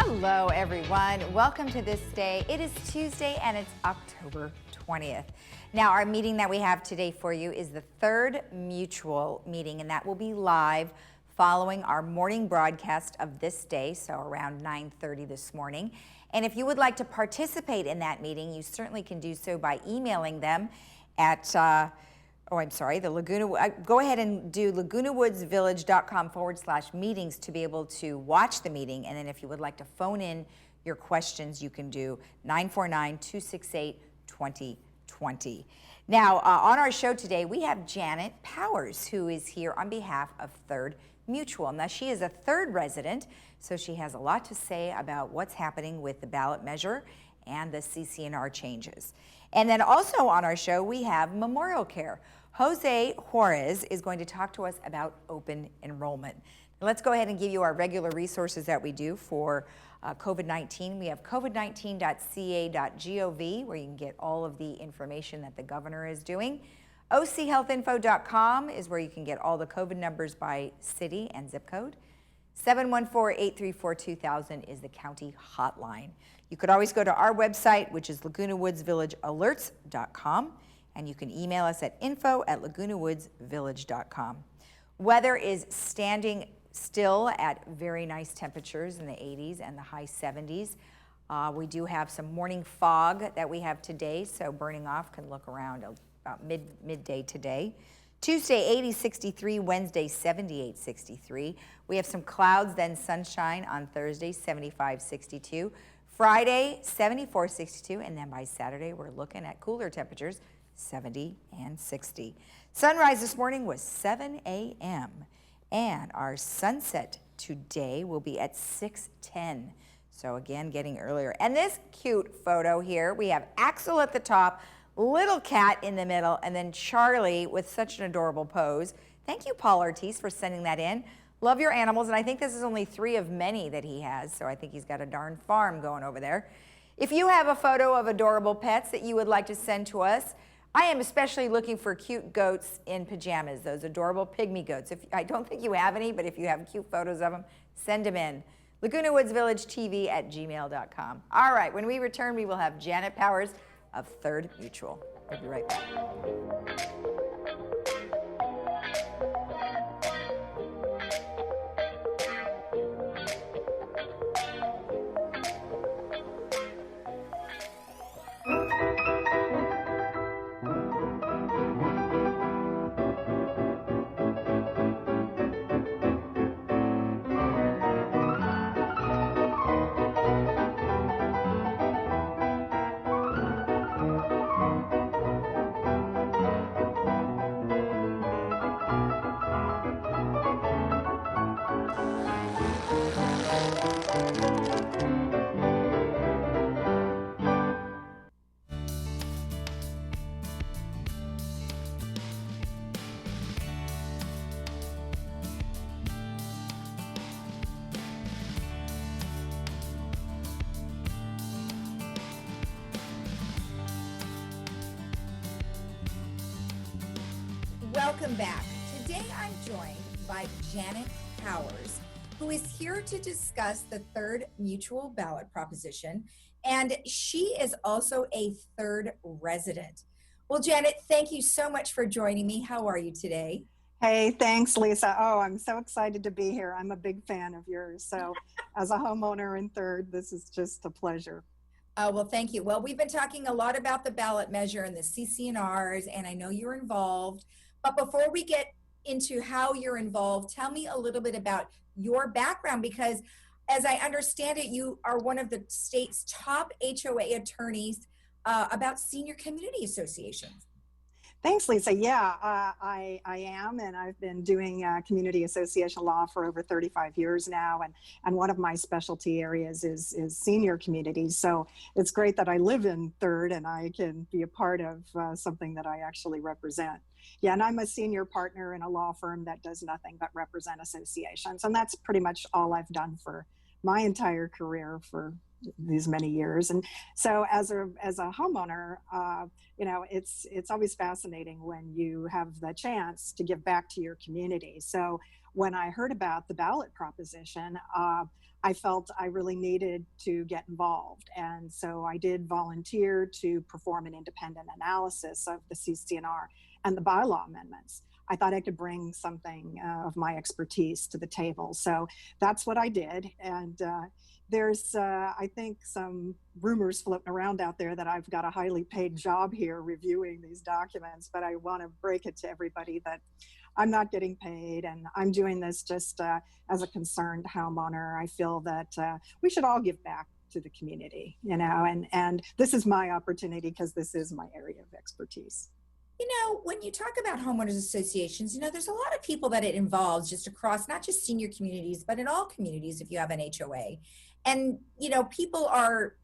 Hello, everyone. Welcome to This Day. It is Tuesday and it's October 20th. Now, our meeting that we have today for you is the third mutual meeting, and that will be live following our morning broadcast of This Day, so around 9:30 this morning. And if you would like to participate in that meeting, you certainly can do so by emailing them at the Laguna, go ahead and do lagunawoodsvillage.com/meetings to be able to watch the meeting. And then if you would like to phone in your questions, you can do 949-268-2020. Now, on our show today, we have Janet Powers, who is here on behalf of Third Mutual. Now, she is a third resident, so she has a lot to say about what's happening with the ballot measure and the CC&R changes. And then also on our show, we have Memorial Care. Jose Juarez is going to talk to us about open enrollment. Now, let's go ahead and give you our regular resources that we do for COVID-19. We have covid19.ca.gov, where you can get all of the information that the governor is doing. OCHealthInfo.com is where you can get all the COVID numbers by city and zip code. 714-834-2000 is the county hotline. You could always go to our website, which is lagunawoodsvillagealerts.com, and you can email us at info@lagunawoodsvillage.com. Weather is standing still at very nice temperatures in the 80s and the high 70s. We do have some morning fog that we have today, so burning off can look around about midday today. Tuesday, 80-63, Wednesday, 78-63. We have some clouds, then sunshine on Thursday, 75-62. Friday, 74-62, and then by Saturday, we're looking at cooler temperatures, 70 and 60. Sunrise this morning was 7 a.m., and our sunset today will be at 6:10. So again, getting earlier. And this cute photo here, we have Axel at the top, little cat in the middle, and then Charlie with such an adorable pose. Thank you, Paul Ortiz, for sending that in. Love your animals, and I think this is only 3 of many that he has, so I think he's got a darn farm going over there. If you have a photo of adorable pets that you would like to send to us, I am especially looking for cute goats in pajamas, those adorable pygmy goats. I don't think you have any, but if you have cute photos of them, send them in. LagunaWoodsVillageTV@gmail.com. All right, when we return, we will have Janet Powers of Third Mutual. We'll be right back. Welcome back. Today I'm joined by Janet Powers, who is here to discuss the third mutual ballot proposition, and she is also a third resident. Well, Janet, thank you so much for joining me. How are you today? Hey, thanks, Lisa. Oh, I'm so excited to be here. I'm a big fan of yours. So as a homeowner in third, this is just a pleasure. Well, thank you. Well, we've been talking a lot about the ballot measure and the CC&Rs, and I know you're involved. But before we get into how you're involved, tell me a little bit about your background, because as I understand it, you are one of the state's top HOA attorneys about senior community associations. Thanks, Lisa. Yeah, I am, and I've been doing community association law for over 35 years now, and one of my specialty areas is senior communities. So it's great that I live in Third and I can be a part of something that I actually represent. Yeah, and I'm a senior partner in a law firm that does nothing but represent associations, and that's pretty much all I've done for my entire career for these many years. And so as a homeowner, it's always fascinating when you have the chance to give back to your community. So when I heard about the ballot proposition, I felt I really needed to get involved. And so I did volunteer to perform an independent analysis of the CC&R and the bylaw amendments. I thought I could bring something of my expertise to the table. So that's what I did. And there's, I think, some rumors floating around out there that I've got a highly paid job here reviewing these documents, but I want to break it to everybody that I'm not getting paid, and I'm doing this just as a concerned homeowner. I feel that we should all give back to the community, and this is my opportunity because this is my area of expertise. When you talk about homeowners associations, there's a lot of people that it involves just across, not just senior communities, but in all communities if you have an HOA. And, people are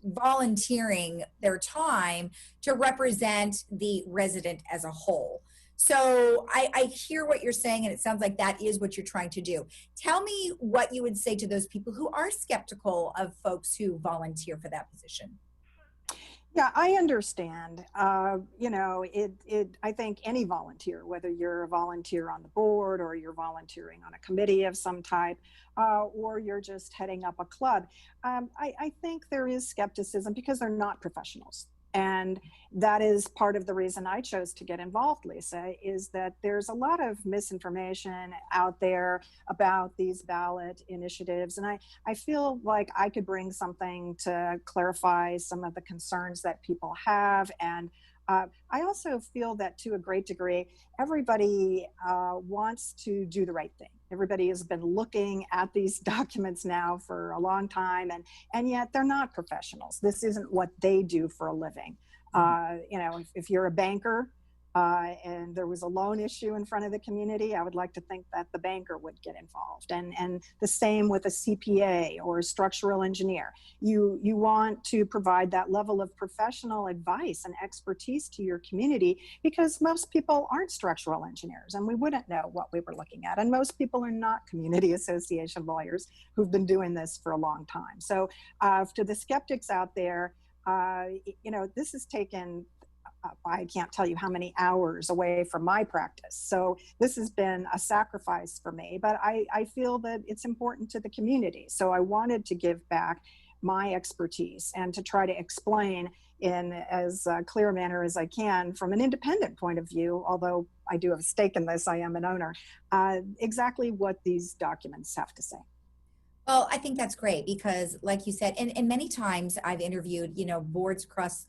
volunteering their time to represent the resident as a whole. So I hear what you're saying, and it sounds like that is what you're trying to do. Tell me what you would say to those people who are skeptical of folks who volunteer for that position. Yeah, I understand. I think any volunteer, whether you're a volunteer on the board or you're volunteering on a committee of some type, or you're just heading up a club, I think there is skepticism because they're not professionals. And that is part of the reason I chose to get involved, Lisa, is that there's a lot of misinformation out there about these ballot initiatives. And I feel like I could bring something to clarify some of the concerns that people have. And I also feel that to a great degree, everybody wants to do the right thing. Everybody has been looking at these documents now for a long time, and yet they're not professionals. This isn't what they do for a living. If you're a banker and there was a loan issue in front of the community, I would like to think that the banker would get involved. And the same with a CPA or a structural engineer. You want to provide that level of professional advice and expertise to your community because most people aren't structural engineers and we wouldn't know what we were looking at. And most people are not community association lawyers who've been doing this for a long time. So to the skeptics out there, this has taken I can't tell you how many hours away from my practice. So this has been a sacrifice for me, but I feel that it's important to the community. So I wanted to give back my expertise and to try to explain in as clear a manner as I can from an independent point of view, although I do have a stake in this, I am an owner, exactly what these documents have to say. Well, I think that's great because, like you said, and many times I've interviewed, boards across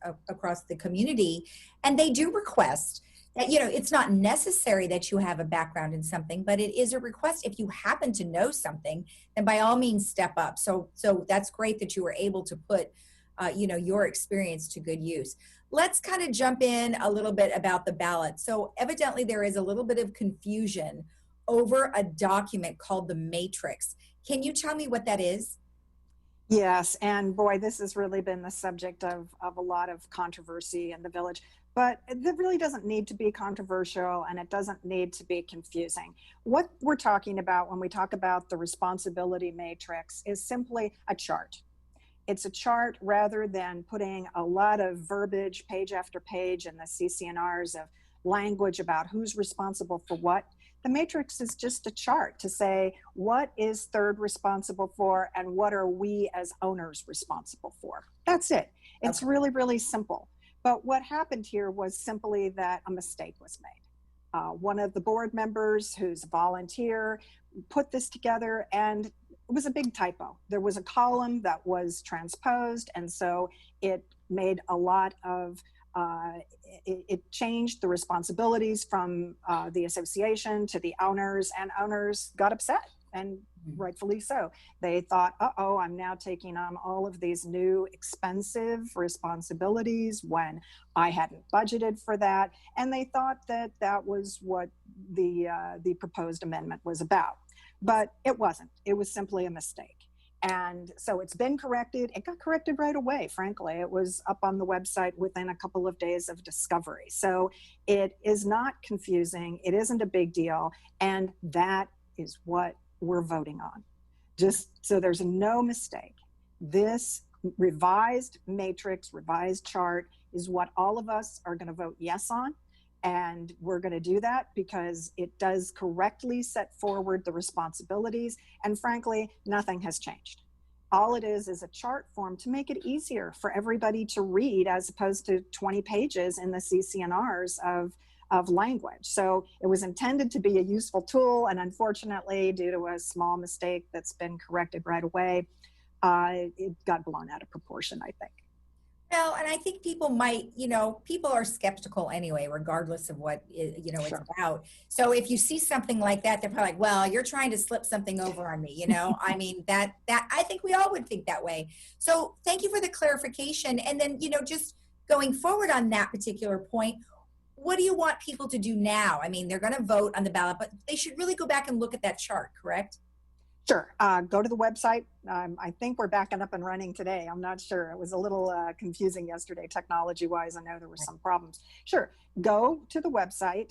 the community, and they do request that, it's not necessary that you have a background in something, but it is a request. If you happen to know something, then by all means step up. So that's great that you were able to put, your experience to good use. Let's kind of jump in a little bit about the ballot. So evidently there is a little bit of confusion over a document called the matrix. Can you tell me what that is? Yes, and boy, this has really been the subject of a lot of controversy in the village, but it really doesn't need to be controversial and it doesn't need to be confusing. What we're talking about when we talk about the responsibility matrix is simply a chart. It's a chart rather than putting a lot of verbiage page after page in the CC&Rs of language about who's responsible for what. The matrix is just a chart to say, what is third responsible for and what are we as owners responsible for? That's it. It's really, really simple. But what happened here was simply that a mistake was made. One of the board members who's a volunteer put this together and it was a big typo. There was a column that was transposed, and so it made a lot of it changed the responsibilities from the association to the owners, and owners got upset, and rightfully so. They thought, uh-oh, I'm now taking on all of these new expensive responsibilities when I hadn't budgeted for that. And they thought that that was what the proposed amendment was about. But it wasn't. It was simply a mistake. And so it's been corrected. It got corrected right away, frankly. It was up on the website within a couple of days of discovery. So it is not confusing. It isn't a big deal. And that is what we're voting on. Just so there's no mistake. This revised matrix, revised chart is what all of us are going to vote yes on. And we're going to do that because it does correctly set forward the responsibilities. And frankly, nothing has changed. All it is a chart form to make it easier for everybody to read, as opposed to 20 pages in the CC&Rs of language. So it was intended to be a useful tool. And unfortunately, due to a small mistake that's been corrected right away, it got blown out of proportion, I think. Well, and I think people might, people are skeptical anyway, regardless of what, it's Sure. about. So if you see something like that, they're probably like, well, you're trying to slip something over on me, I mean, that I think we all would think that way. So thank you for the clarification. And then, just going forward on that particular point, what do you want people to do now? I mean, they're going to vote on the ballot, but they should really go back and look at that chart, correct? Sure. Go to the website. I think we're backing up and running today. I'm not sure. It was a little confusing yesterday, technology-wise. I know there were some problems. Sure. Go to the website.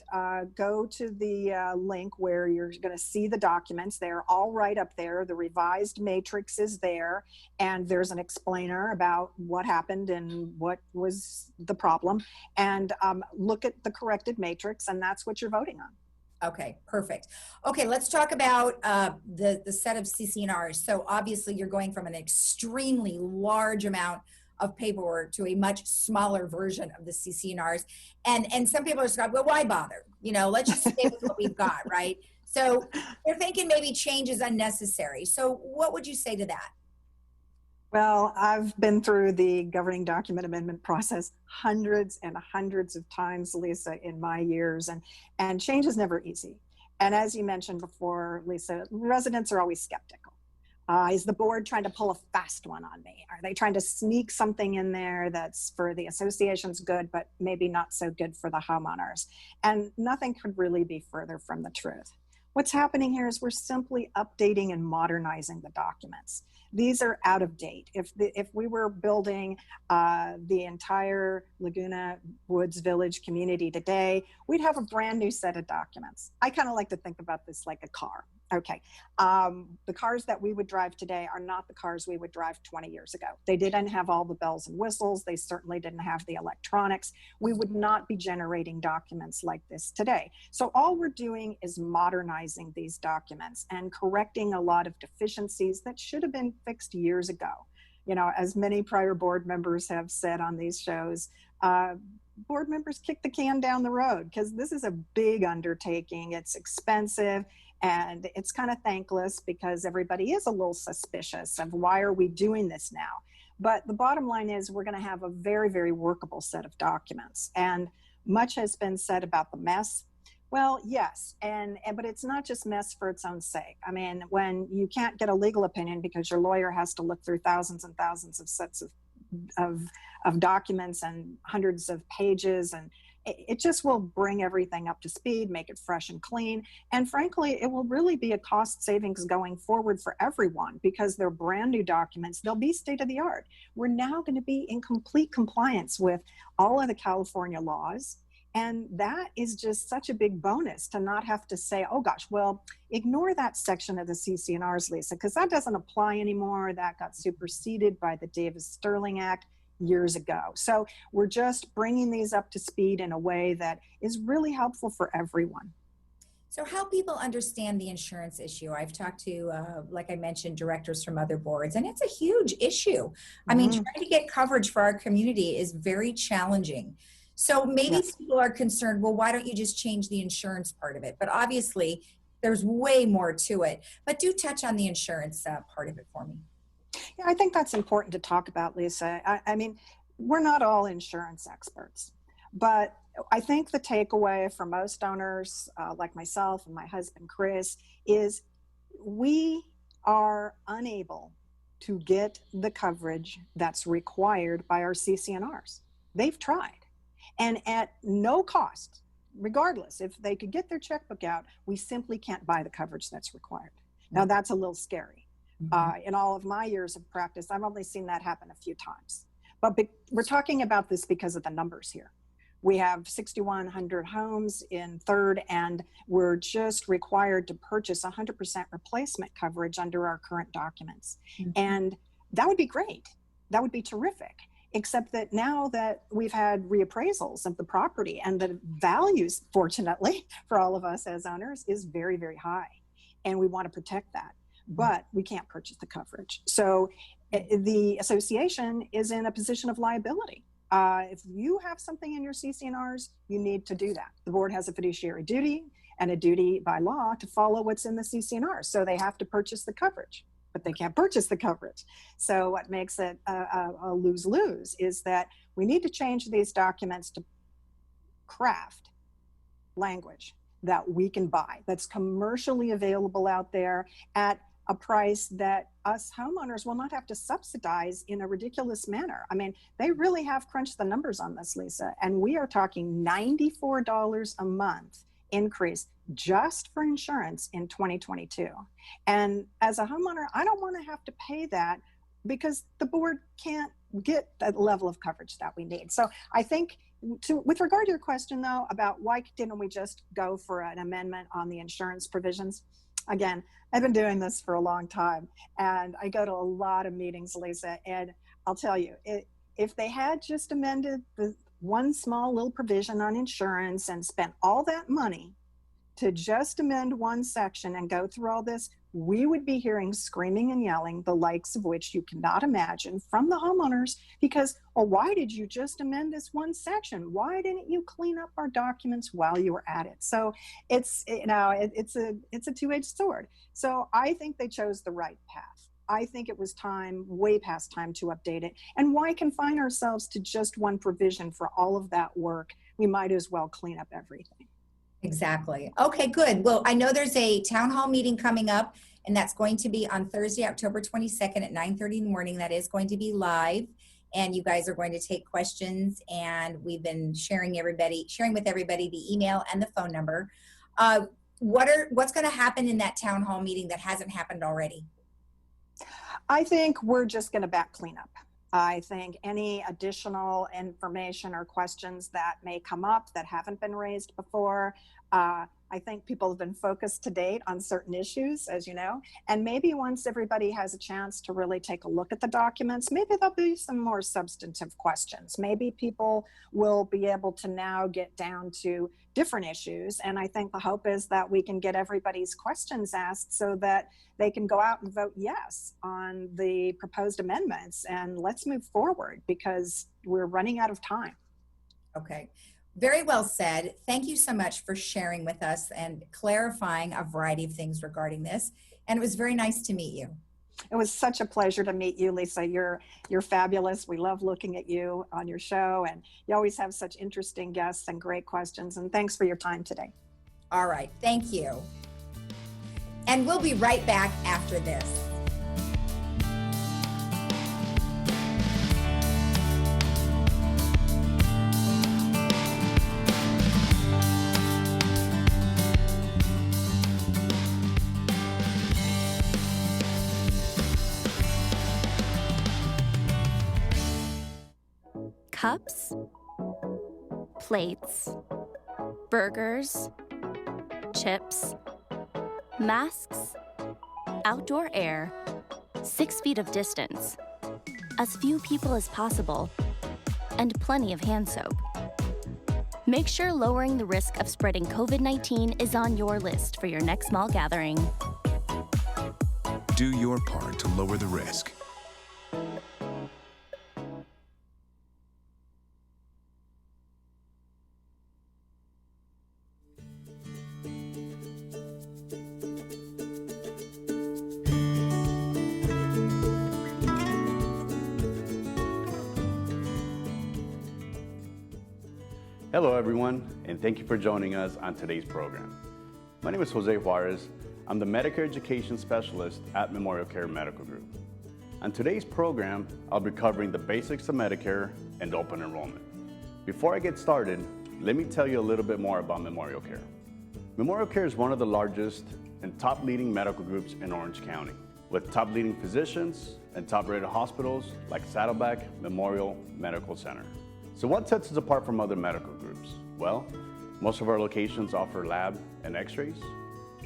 Go to the link where you're going to see the documents. They're all right up there. The revised matrix is there, and there's an explainer about what happened and what was the problem. And look at the corrected matrix, and that's what you're voting on. Okay, perfect. Okay, let's talk about the set of CC&Rs. So obviously you're going from an extremely large amount of paperwork to a much smaller version of the CC&Rs. And some people are saying, well, why bother? Let's just stay with what we've got, right? So they're thinking maybe change is unnecessary. So what would you say to that? Well, I've been through the governing document amendment process hundreds and hundreds of times, Lisa, in my years, and change is never easy. And as you mentioned before, Lisa, residents are always skeptical. Is the board trying to pull a fast one on me? Are they trying to sneak something in there that's for the association's good, but maybe not so good for the homeowners? And nothing could really be further from the truth. What's happening here is we're simply updating and modernizing the documents. These are out of date. If we were building the entire Laguna Woods Village community today, we'd have a brand new set of documents. I kind of like to think about this like a car. Okay, the cars that we would drive today are not the cars we would drive 20 years ago. They didn't have all the bells and whistles. They certainly didn't have the electronics. We would not be generating documents like this today. So all we're doing is modernizing these documents and correcting a lot of deficiencies that should have been fixed years ago. As many prior board members have said on these shows, board members kick the can down the road because this is a big undertaking. It's expensive. And it's kind of thankless because everybody is a little suspicious of why are we doing this now? But the bottom line is we're going to have a very, very workable set of documents. And much has been said about the mess. Well, yes, but it's not just mess for its own sake. I mean, when you can't get a legal opinion because your lawyer has to look through thousands and thousands of sets of documents and hundreds of pages, and it just will bring everything up to speed, make it fresh and clean. And frankly, it will really be a cost savings going forward for everyone because they're brand new documents. They'll be state of the art. We're now going to be in complete compliance with all of the California laws. And that is just such a big bonus to not have to say, oh gosh, well, ignore that section of the CC&Rs, Lisa, because that doesn't apply anymore. That got superseded by the Davis-Sterling Act years ago. So we're just bringing these up to speed in a way that is really helpful for everyone. So how people understand the insurance issue. I've talked to, like I mentioned, directors from other boards, and it's a huge issue. I mean, trying to get coverage for our community is very challenging. So maybe people are concerned, well, why don't you just change the insurance part of it? But obviously, there's way more to it. But do touch on the insurance part of it for me. Yeah, I think that's important to talk about, Lisa. I mean, we're not all insurance experts, but I think the takeaway for most owners, like myself and my husband, Chris, is we are unable to get the coverage that's required by our CC&Rs. They've tried. And at no cost, regardless, if they could get their checkbook out, we simply can't buy the coverage that's required. Now, that's a little scary. In all of my years of practice, I've only seen that happen a few times. But we're talking about this because of the numbers here. We have 6,100 homes in third, and we're just required to purchase 100% replacement coverage under our current documents. And that would be great. that would be terrific. Except that now that we've had reappraisals of the property and the values, fortunately for all of us as owners, is very, very high. And we want to protect that, but we can't purchase the coverage. So the association is in a position of liability. If you have something in your CC&Rs, you need to do that. The board has a fiduciary duty and a duty by law to follow what's in the CC&R. So they have to purchase the coverage, but they can't purchase the coverage. So what makes it a lose-lose is that we need to change these documents to craft language that we can buy, that's commercially available out there at a price that us homeowners will not have to subsidize in a ridiculous manner. I mean, they really have crunched the numbers on this, Lisa, and we are talking $94 a month increase just for insurance in 2022. And as a homeowner, I don't want to have to pay that because the board can't get the level of coverage that we need. So I think with regard to your question though, about why didn't we just go for an amendment on the insurance provisions? Again, I've been doing this for a long time and I go to a lot of meetings, Lisa, and I'll tell you, if they had just amended the one small little provision on insurance and spent all that money to just amend one section and go through all this, we would be hearing screaming and yelling, the likes of which you cannot imagine, from the homeowners because, well, why did you just amend this one section? Why didn't you clean up our documents while you were at it? So it's, you know, it's a two-edged sword. So I think they chose the right path. I think it was time, way past time, to update it. And why confine ourselves to just one provision for all of that work? We might as well clean up everything. Exactly. Okay, good. Well, I know there's a town hall meeting coming up, and that's going to be on Thursday, October 22nd at 9:30 in the morning. That is going to be live, and you guys are going to take questions, and we've been sharing with everybody the email and the phone number. What's going to happen in that town hall meeting that hasn't happened already? I think we're just going to back clean up. I think any additional information or questions that may come up that haven't been raised before, I think people have been focused to date on certain issues, as you know, and maybe once everybody has a chance to really take a look at the documents, maybe there'll be some more substantive questions. Maybe people will be able to now get down to different issues. And I think the hope is that we can get everybody's questions asked so that they can go out and vote yes on the proposed amendments. And let's move forward because we're running out of time. Okay. Very well said. Thank you so much for sharing with us and clarifying a variety of things regarding this. And it was very nice to meet you. It was such a pleasure to meet you, Lisa. You're fabulous. We love looking at you on your show, and you always have such interesting guests and great questions. And thanks for your time today. All right. Thank you. And we'll be right back after this. Cups, plates, burgers, chips, masks, outdoor air, 6 feet of distance, as few people as possible, and plenty of hand soap. Make sure lowering the risk of spreading COVID-19 is on your list for your next small gathering. Do your part to lower the risk. Hello everyone, and thank you for joining us on today's program. My name is Jose Juarez. I'm the Medicare Education Specialist at Memorial Care Medical Group. On today's program, I'll be covering the basics of Medicare and open enrollment. Before I get started, let me tell you a little bit more about Memorial Care. Memorial Care is one of the largest and top leading medical groups in Orange County, with top leading physicians and top rated hospitals like Saddleback Memorial Medical Center. So what sets us apart from other medical groups? Well, most of our locations offer lab and x-rays.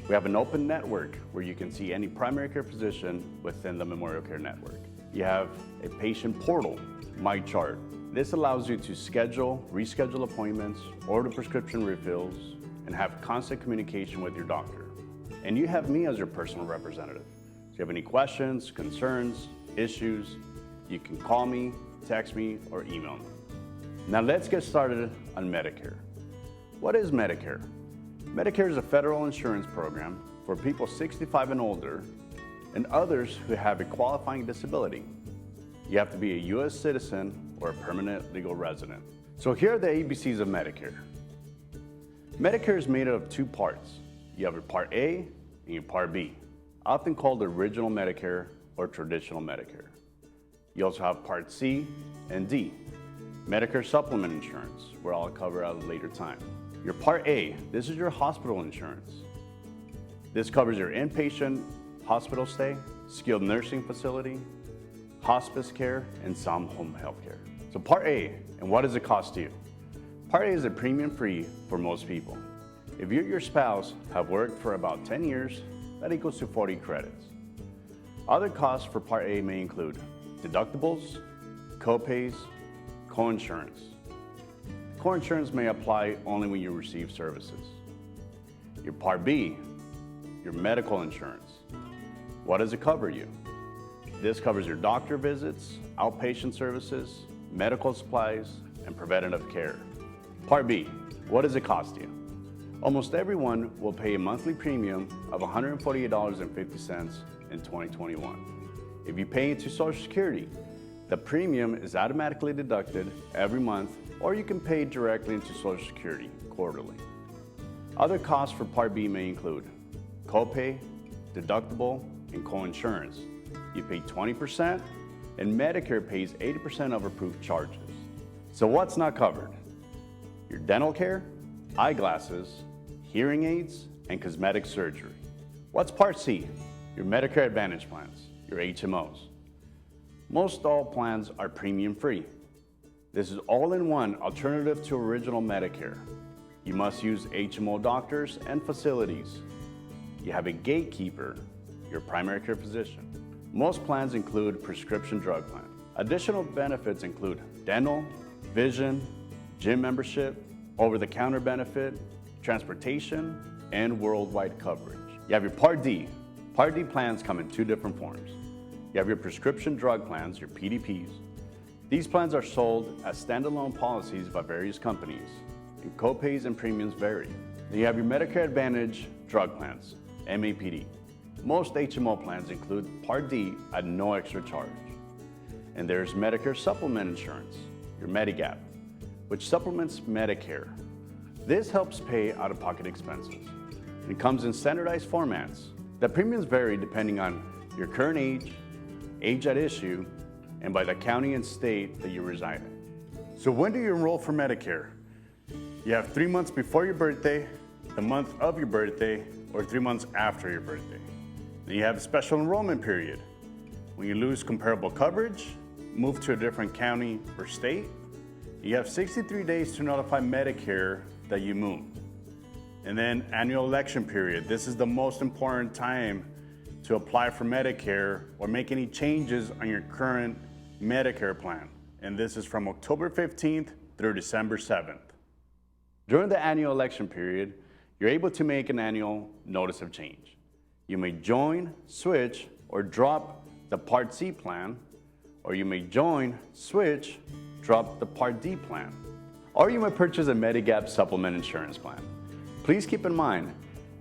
We have an open network where you can see any primary care physician within the Memorial Care network. you have a patient portal, My Chart. This allows you to reschedule appointments, order prescription refills, and have constant communication with your doctor. And you have me as your personal representative. If you have any questions, concerns, issues, you can call me, text me, or email me. Now let's get started on Medicare. What is Medicare? Medicare is a federal insurance program for people 65 and older and others who have a qualifying disability. You have to be a U.S. citizen or a permanent legal resident. So here are the ABCs of Medicare. Medicare is made up of two parts. You have your Part A and your Part B, often called Original Medicare or Traditional Medicare. You also have Part C and D, Medicare Supplement Insurance, where I'll cover at a later time. Your Part A, this is your hospital insurance. This covers your inpatient hospital stay, skilled nursing facility, hospice care, and some home health care. So Part A, and what does it cost you? Part A is a premium-free for most people. If you and your spouse have worked for about 10 years, that equals to 40 credits. Other costs for Part A may include deductibles, co-pays, co-insurance. Co-insurance may apply only when you receive services. Your Part B, your medical insurance. What does it cover you? This covers your doctor visits, outpatient services, medical supplies, and preventative care. Part B, what does it cost you? Almost everyone will pay a monthly premium of $148.50 in 2021. If you pay into Social Security, the premium is automatically deducted every month, or you can pay directly into Social Security quarterly. Other costs for Part B may include copay, deductible, and co-insurance. You pay 20%, and Medicare pays 80% of approved charges. So what's not covered? Your dental care, eyeglasses, hearing aids, and cosmetic surgery. What's Part C? Your Medicare Advantage plans, your HMOs. Most all plans are premium-free. This is all-in-one alternative to Original Medicare. You must use HMO doctors and facilities. You have a gatekeeper, your primary care physician. Most plans include prescription drug plan. Additional benefits include dental, vision, gym membership, over-the-counter benefit, transportation, and worldwide coverage. You have your Part D. Part D plans come in two different forms. You have your prescription drug plans, your PDPs. These plans are sold as standalone policies by various companies, and copays and premiums vary. Then you have your Medicare Advantage drug plans, MAPD. Most HMO plans include Part D at no extra charge. And there's Medicare Supplement Insurance, your Medigap, which supplements Medicare. This helps pay out-of-pocket expenses. It comes in standardized formats. The premiums vary depending on your current age at issue, and by the county and state that you reside in. So when do you enroll for Medicare? You have 3 months before your birthday, the month of your birthday, or 3 months after your birthday. Then you have a special enrollment period. When you lose comparable coverage, move to a different county or state, you have 63 days to notify Medicare that you moved. And then annual election period. This is the most important time to apply for Medicare or make any changes on your current Medicare plan. And this is from October 15th through December 7th. During the annual election period, you're able to make an annual notice of change. You may join, switch, or drop the Part C plan, or you may join, switch, drop the Part D plan. Or you may purchase a Medigap supplement insurance plan. Please keep in mind,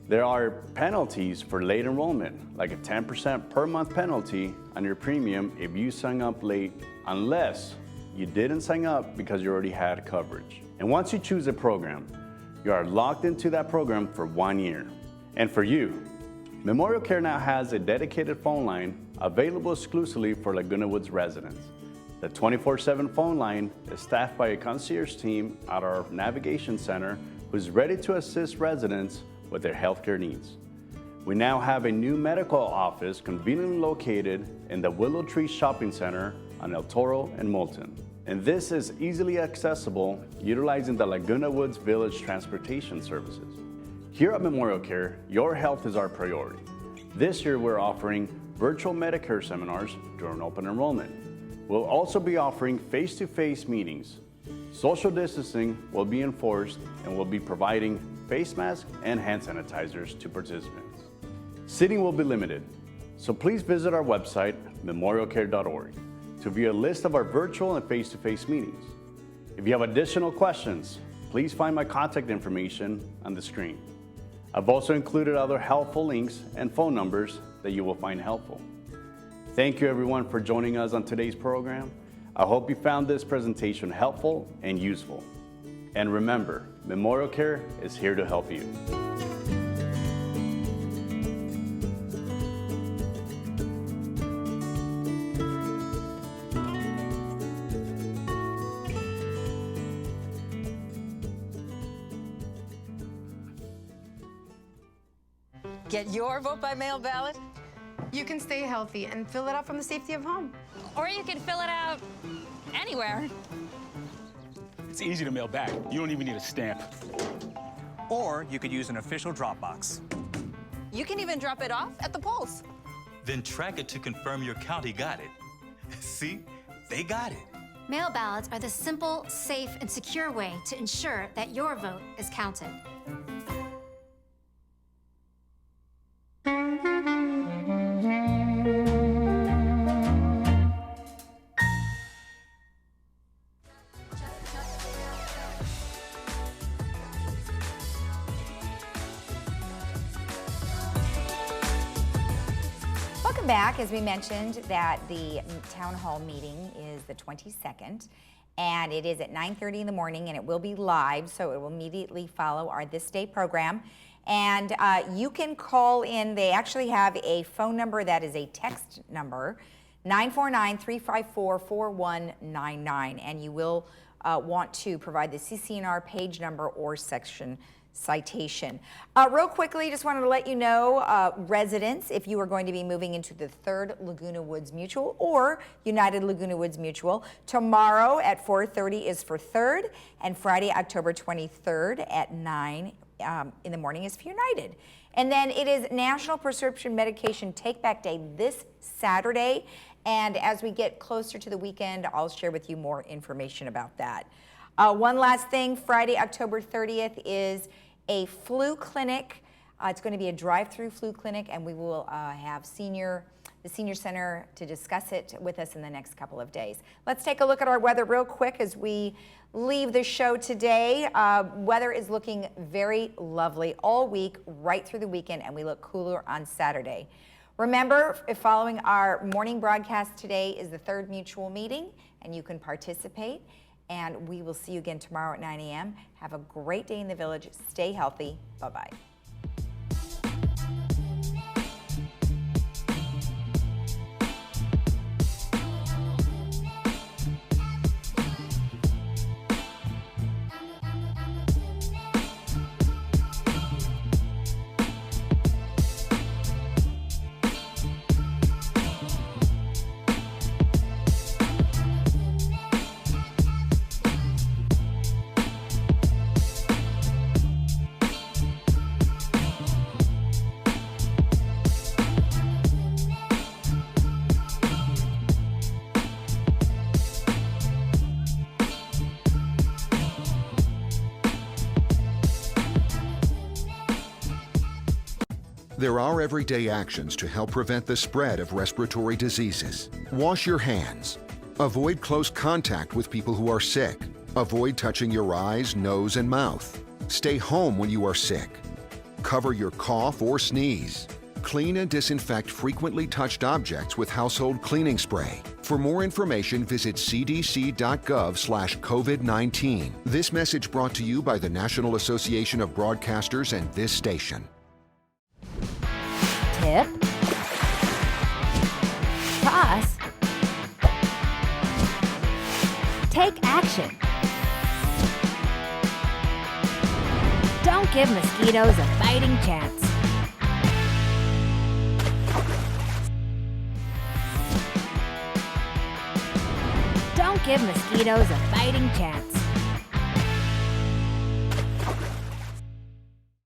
there are penalties for late enrollment, like a 10% per month penalty on your premium if you sign up late, unless you didn't sign up because you already had coverage. And once you choose a program, you are locked into that program for 1 year. And for you, Memorial Care now has a dedicated phone line available exclusively for Laguna Woods residents. The 24/7 phone line is staffed by a concierge team at our navigation center who's ready to assist residents with their healthcare needs. We now have a new medical office conveniently located in the Willow Tree Shopping Center on El Toro and Moulton. And this is easily accessible utilizing the Laguna Woods Village transportation services. Here at Memorial Care, your health is our priority. This year, we're offering virtual Medicare seminars during open enrollment. We'll also be offering face-to-face meetings. Social distancing will be enforced, and we'll be providing face masks and hand sanitizers to participants. Seating will be limited, so please visit our website, memorialcare.org, to view a list of our virtual and face-to-face meetings. If you have additional questions, please find my contact information on the screen. I've also included other helpful links and phone numbers that you will find helpful. Thank you everyone for joining us on today's program. I hope you found this presentation helpful and useful. And remember, Memorial Care is here to help you. Get your vote by mail ballot? You can stay healthy and fill it out from the safety of home. Or you can fill it out anywhere. It's easy to mail back. You don't even need a stamp. Or you could use an official drop box. You can even drop it off at the polls. Then track it to confirm your county got it. See? They got it. Mail ballots are the simple, safe, and secure way to ensure that your vote is counted. Welcome back. As we mentioned, that the town hall meeting is the 22nd, and it is at 9:30 in the morning, and it will be live, so it will immediately follow our ThisDay program. And you can call in. They actually have a phone number that is a text number, 949-354-4199, and you will want to provide the CC&R page number or section citation. Real quickly, just wanted to let you know, residents, if you are going to be moving into the 3rd Laguna Woods Mutual or United Laguna Woods Mutual, tomorrow at 4:30 is for 3rd, and Friday, October 23rd at 9 in the morning is for United. And then it is National Prescription Medication Take-Back Day this Saturday, and as we get closer to the weekend, I'll share with you more information about that. One last thing, Friday, October 30th is a flu clinic. It's going to be a drive-through flu clinic, and we will have the senior center to discuss it with us in the next couple of days. Let's take a look at our weather real quick as we leave the show today. Weather is looking very lovely all week, right through the weekend, and we look cooler on Saturday. Remember, following our morning broadcast today is the 3rd mutual meeting, and you can participate. And we will see you again tomorrow at 9 a.m. Have a great day in the village. Stay healthy. Bye-bye. There are everyday actions to help prevent the spread of respiratory diseases. Wash your hands. Avoid close contact with people who are sick. Avoid touching your eyes, nose, and mouth. Stay home when you are sick. Cover your cough or sneeze. Clean and disinfect frequently touched objects with household cleaning spray. For more information, visit cdc.gov/COVID-19. This message brought to you by the National Association of Broadcasters and this station. Tip. Toss. Take action. Don't give mosquitoes a fighting chance. Don't give mosquitoes a fighting chance.